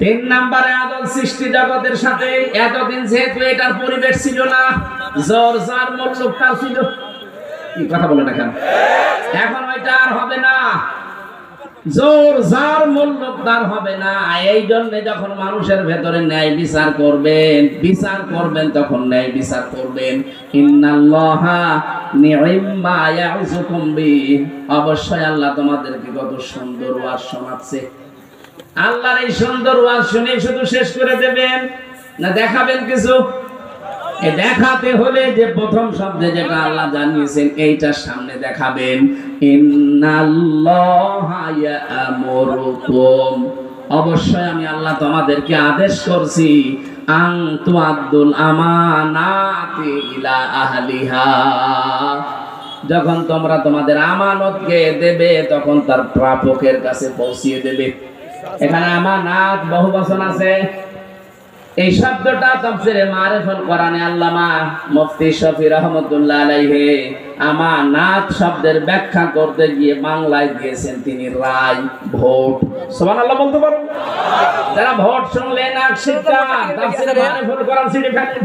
তিন নম্বরে আদল সৃষ্টি জগতের সাথে এতদিন যেহেতু এটার পরিবেশ ছিল না, জোর জার মল্লুকটা ছিল। কি কথা বলে না কেন? এখন ওইটা আর হবে না, জোর জার মল্লুকদার হবে না। এই জন্য যখন মানুষের ভেতরে ন্যায় বিচার করবেন তখন ন্যায় বিচার করবেন। ইন্নাল্লাহা নি'ম্মা ইয়া'যুকুম বিহি, অবশ্যই আল্লাহ তোমাদেরকে কত সুন্দর ওয়াজ শোনাচ্ছে। আল্লাহর এই সুন্দর ওয়াজ শুনে শুধু শেষ করে দেবেন না, দেখাবেন কিছু? দেখাতে হলে যে প্রথম শব্দে যেটা আল্লাহ জানিয়েছেন এইটার সামনে দেখাবেন। ইন্নাল্লাহা ইয়া'মুরুকুম, অবশ্যই আমি আল্লাহ তোমাদেরকে আদেশ করছি, আন তুআদ্দুল আমানাতি ইলা আহলিহা, যখন তোমরা তোমাদের আমানতকে দেবে তখন তার প্রাপকের কাছে পৌঁছিয়ে দেবে। এখানে আমানাত বহু বচন আছে। এই শব্দটা তাফসীরে মারিফাতুল কোরআনে আল্লামা মুফতি শফি রাহমাতুল্লাহ আলাইহি আমানাত শব্দের ব্যাখ্যা করতে গিয়ে বাংলায় দিয়েছেন তিনি রায়, ভোট। সুবহানাল্লাহ বলতে পারো? যারা ভোট শুনলেন আর শিক্ষা তাফসীরে মারিফাতুল কোরআন সিডি ফেলেন।